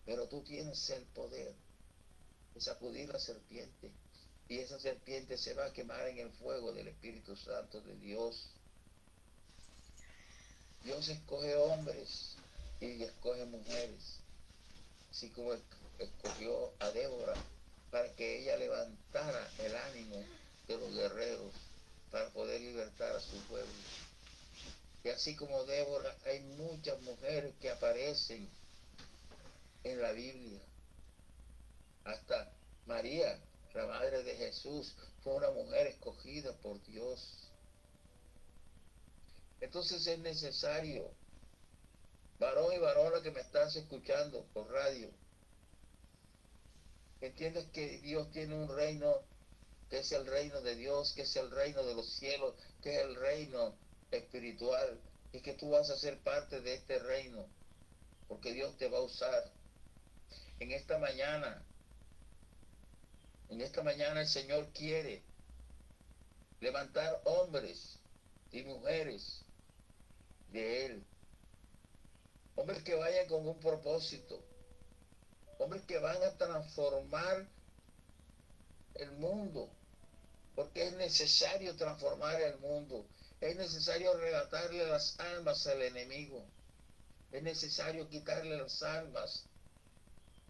pero tú tienes el poder de sacudir la serpiente y esa serpiente se va a quemar en el fuego del Espíritu Santo de Dios. Dios escoge hombres y escoge mujeres, así como escogió a Débora para que ella levantara el ánimo de los guerreros para poder libertar a su pueblo. Y así como Débora, hay muchas mujeres que aparecen en la Biblia. Hasta María, la madre de Jesús, fue una mujer escogida por Dios. Entonces es necesario, varón y varona que me estás escuchando por radio, entiendes que Dios tiene un reino que es el reino de Dios, que es el reino de los cielos, que es el reino espiritual, y que tú vas a ser parte de este reino, porque Dios te va a usar. En esta mañana el Señor quiere levantar hombres y mujeres de Él, hombres que vayan con un propósito, hombres que van a transformar el mundo, porque es necesario transformar el mundo, es necesario arrebatarle las almas al enemigo, es necesario quitarle las almas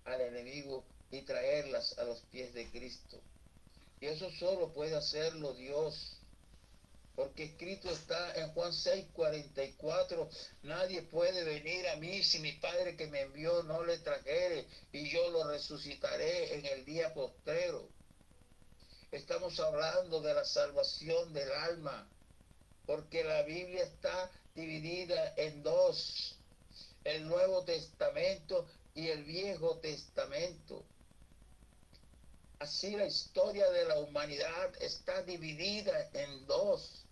al enemigo y traerlas a los pies de Cristo. Y eso solo puede hacerlo Dios, porque escrito está en Juan 6:44, nadie puede venir a mí si mi Padre que me envió no le trajere, y yo lo resucitaré en el día postrero. Estamos hablando de la salvación del alma, porque la Biblia está dividida en dos, el Nuevo Testamento y el Viejo Testamento. Así la historia de la humanidad está dividida en dos,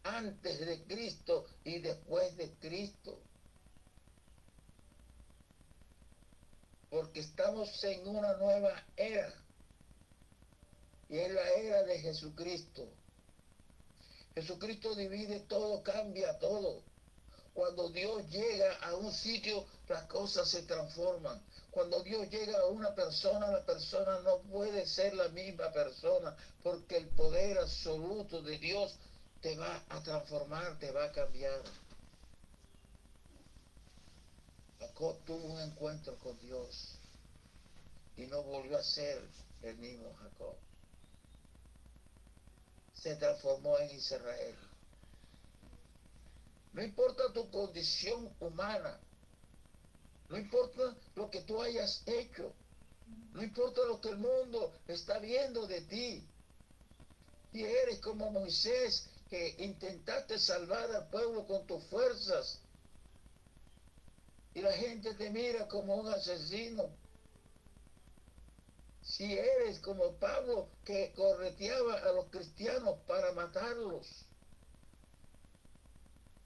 antes de Cristo y después de Cristo. Porque estamos en una nueva era, y es la era de Jesucristo. Jesucristo divide todo, cambia todo. Cuando Dios llega a un sitio, las cosas se transforman. Cuando Dios llega a una persona, la persona no puede ser la misma persona, porque el poder absoluto de Dios te va a transformar, te va a cambiar. Jacob tuvo un encuentro con Dios y no volvió a ser el mismo Jacob. Se transformó en Israel. No importa tu condición humana, No importa lo que tú hayas hecho. No importa lo que el mundo está viendo de ti. Si eres como Moisés, que intentaste salvar al pueblo con tus fuerzas, y la gente te mira como un asesino. Si eres como Pablo, que correteaba a los cristianos para matarlos.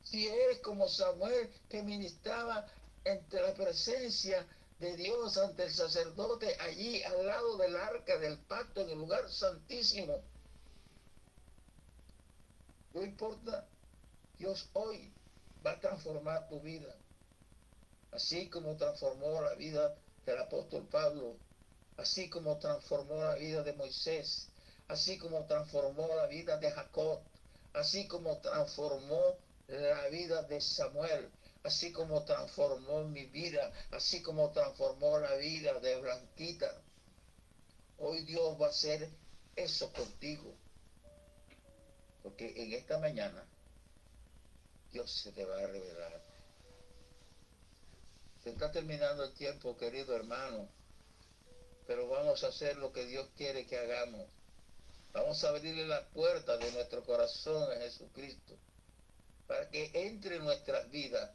Si eres como Samuel, que ministraba entre la presencia de Dios ante el sacerdote, allí al lado del arca del pacto, en el lugar santísimo. No importa, Dios hoy va a transformar tu vida. Así como transformó la vida del apóstol Pablo, así como transformó la vida de Moisés, así como transformó la vida de Jacob, así como transformó la vida de Samuel, así como transformó mi vida, así como transformó la vida de Blanquita. Hoy Dios va a hacer eso contigo, porque en esta mañana Dios se te va a revelar. Se está terminando el tiempo, querido hermano, pero vamos a hacer lo que Dios quiere que hagamos. Vamos a abrirle la puerta de nuestro corazón a Jesucristo para que entre en nuestras vidas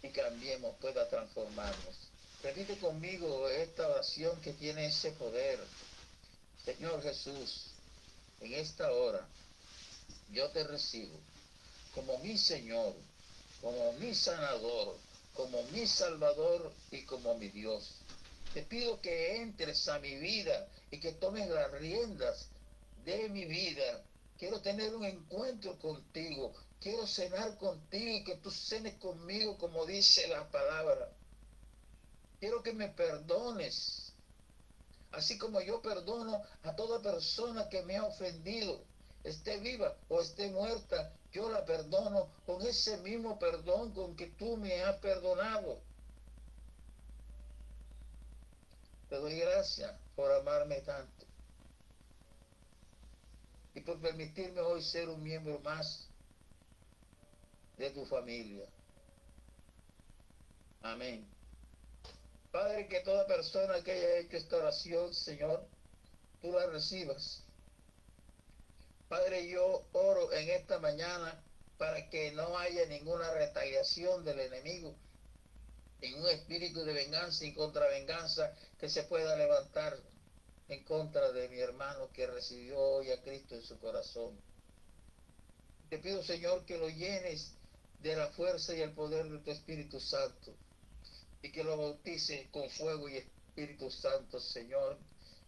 y cambiemos, pueda transformarnos. Repite conmigo esta oración que tiene ese poder. Señor Jesús, en esta hora yo te recibo como mi Señor, como mi sanador, como mi Salvador y como mi Dios. Te pido que entres a mi vida y que tomes las riendas de mi vida. Quiero tener un encuentro contigo. Quiero cenar contigo y que tú cenes conmigo como dice la palabra. Quiero que me perdones, así como yo perdono a toda persona que me ha ofendido, esté viva o esté muerta. Yo la perdono con ese mismo perdón con que tú me has perdonado. Te doy gracias por amarme tanto y por permitirme hoy ser un miembro más de tu familia. Amén. Padre, que toda persona que haya hecho esta oración, Señor, tú la recibas. Padre, yo oro en esta mañana para que no haya ninguna retaliación del enemigo, ningún espíritu de venganza y contravenganza que se pueda levantar en contra de mi hermano que recibió hoy a Cristo en su corazón. Te pido, Señor, que lo llenes de la fuerza y el poder de tu Espíritu Santo y que lo bautices con fuego y Espíritu Santo, Señor,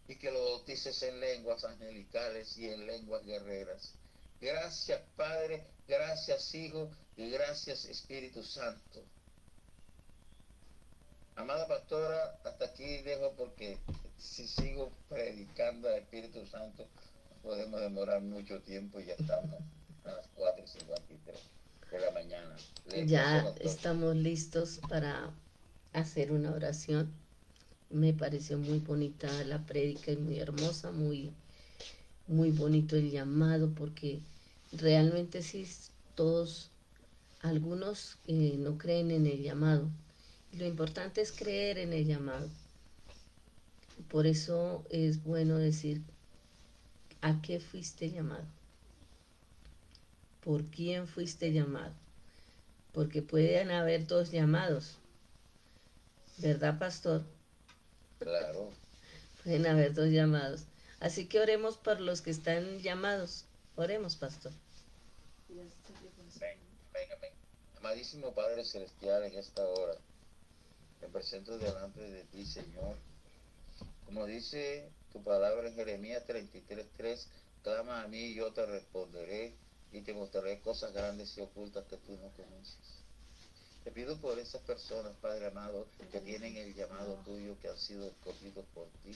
y que lo bautices en lenguas angelicales y en lenguas guerreras. Gracias, Padre, gracias, Hijo, y gracias, Espíritu Santo. Amada pastora, hasta aquí dejo porque si sigo predicando al Espíritu Santo podemos demorar mucho tiempo y ya estamos a las 4:53 de la mañana. Le paso, Ya doctor. estamos listos para hacer una oración. Me pareció muy bonita la prédica y muy hermosa, muy bonito el llamado, porque realmente sí, todos, algunos no creen en el llamado. Lo importante es creer en el llamado. Por eso es bueno decir a qué fuiste llamado, por quién fuiste llamado, porque pueden haber dos llamados, ¿verdad, pastor? Claro. Pueden haber dos llamados. Así que oremos por los que están llamados. Oremos, pastor. Amén, amén, amén. Amadísimo Padre Celestial, en esta hora me presento delante de ti, Señor. Como dice tu palabra en Jeremías 33:3, clama a mí y yo te responderé y te mostraré cosas grandes y ocultas que tú no conoces. Te pido por esas personas, Padre amado, que tienen el llamado tuyo, que han sido escogidos por ti,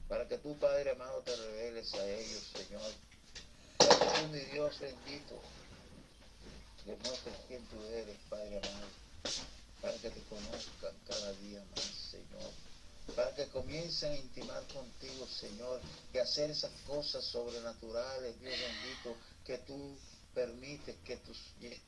para que tú, Padre amado, te reveles a ellos, Señor. Para que tú, mi Dios bendito, les muestres quién tú eres, Padre amado, para que te conozcan cada día más, Señor. Para que comiencen a intimar contigo, Señor, y hacer esas cosas sobrenaturales, Dios bendito, que tú permites que tus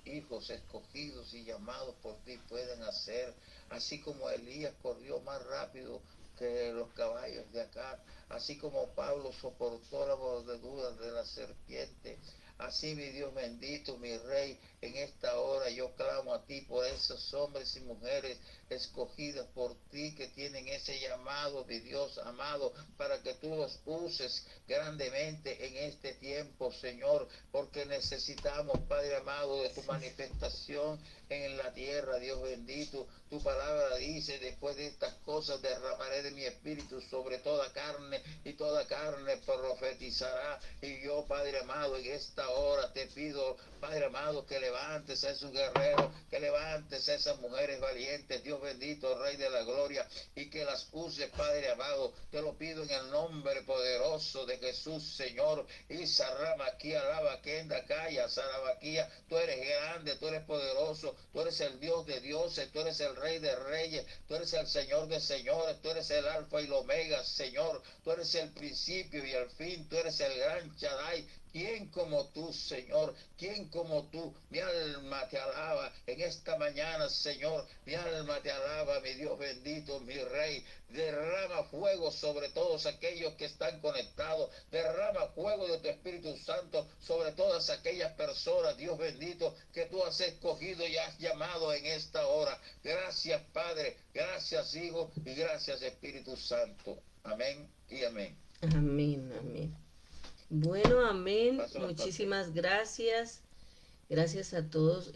hijos escogidos y llamados por ti puedan hacer, así como Elías corrió más rápido que los caballos de acá, así como Pablo soportó la mordedura de la serpiente. Así, mi Dios bendito, mi Rey, en esta hora yo clamo a ti por esos hombres y mujeres escogidas por ti que tienen ese llamado, mi Dios amado, para que tú los uses grandemente en este tiempo, Señor, porque necesitamos, Padre amado, de tu manifestación en la tierra, Dios bendito. Tu palabra dice, después de estas cosas derramaré de mi espíritu sobre toda carne, y toda carne profetizará. Y yo, Padre amado, en esta hora te pido, Padre amado, que levantes a esos guerreros, que levantes a esas mujeres valientes, Dios bendito, Rey de la gloria, y que las uses, Padre amado. Te lo pido en el nombre poderoso de Jesús, Señor. Y Sarramaquía, Lavaquenda, Calla, Sarabaquía, tú eres grande, tú eres poderoso, tú eres el Dios de dioses, tú eres el Rey de reyes, tú eres el Señor de señores, tú eres el Alfa y el Omega, Señor, tú eres el principio y el fin, tú eres el gran Shaddai. ¿Quién como tú, Señor? ¿Quién como tú? Mi alma te alaba en esta mañana, Señor. Mi alma te alaba, mi Dios bendito, mi Rey. Derrama fuego sobre todos aquellos que están conectados. Derrama fuego de tu Espíritu Santo sobre todas aquellas personas, Dios bendito, que tú has escogido y has llamado en esta hora. Gracias, Padre. Gracias, Hijo. Y gracias, Espíritu Santo. Amén y amén. Amén, amén. Bueno, amén. Paso la Muchísimas gracias. Gracias a todos.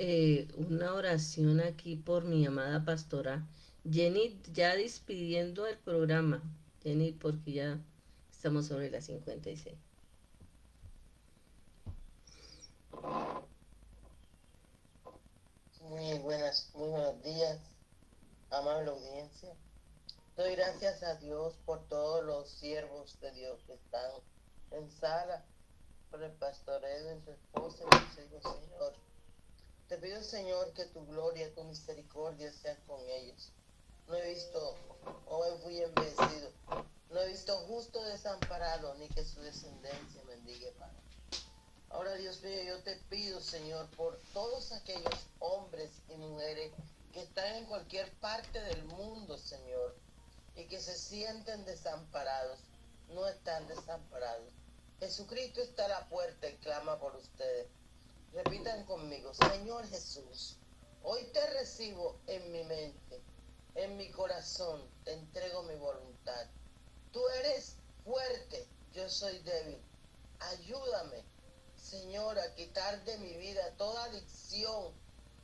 Una oración aquí por mi amada pastora Jenny, ya despidiendo el programa. Jenny, porque ya estamos sobre las 56. Muy buenos días, amable audiencia. Doy gracias a Dios por todos los siervos de Dios que están en sala, por el pastoreo de su esposa y sus hijos, Señor. Te pido, Señor, que tu gloria, tu misericordia sean con ellos. No he visto, hoy fui embellecido, no he visto justo desamparado, ni que su descendencia mendigue pan. Ahora, Dios mío, yo te pido, Señor, por todos aquellos hombres y mujeres que están en cualquier parte del mundo, Señor, y que se sienten desamparados. No están desamparados. Jesucristo está a la puerta y clama por ustedes. Repitan conmigo: Señor Jesús, hoy te recibo en mi mente, en mi corazón, te entrego mi voluntad. Tú eres fuerte, yo soy débil. Ayúdame, Señor, a quitar de mi vida toda adicción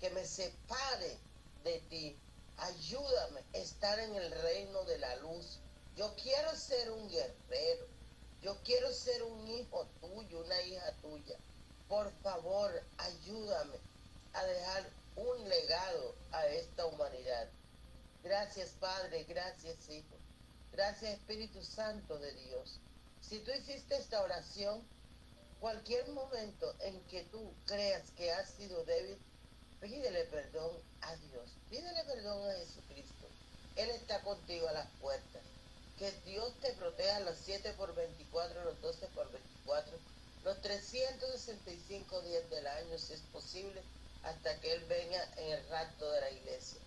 que me separe de ti. Ayúdame a estar en el reino de la luz. Yo quiero ser un guerrero. Yo quiero ser un hijo tuyo, una hija tuya. Por favor, ayúdame a dejar un legado a esta humanidad. Gracias, Padre. Gracias, Hijo. Gracias, Espíritu Santo de Dios. Si tú hiciste esta oración, cualquier momento en que tú creas que has sido débil, pídele perdón a Dios. Pídele perdón a Jesucristo. Él está contigo a las puertas. Que Dios te proteja los 7x24, los 12x24, los 365 días del año, si es posible, hasta que Él venga en el rapto de la iglesia.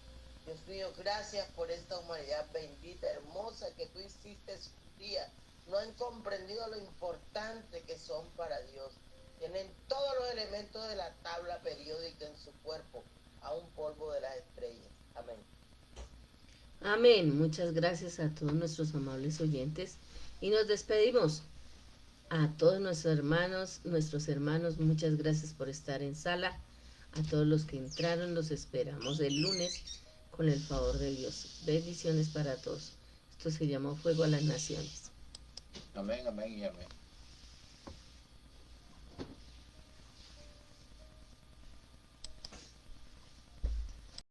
Dios mío, gracias por esta humanidad bendita, hermosa, que tú hiciste un día. No han comprendido lo importante que son para Dios. Tienen todos los elementos de la tabla periódica en su cuerpo, a un polvo de las estrellas. Amén. Amén. Muchas gracias a todos nuestros amables oyentes. Y nos despedimos. A todos nuestros hermanos, muchas gracias por estar en sala. A todos los que entraron, los esperamos el lunes con el favor de Dios. Bendiciones para todos. Esto se llamó Fuego a las Naciones. Amén, amén y amén.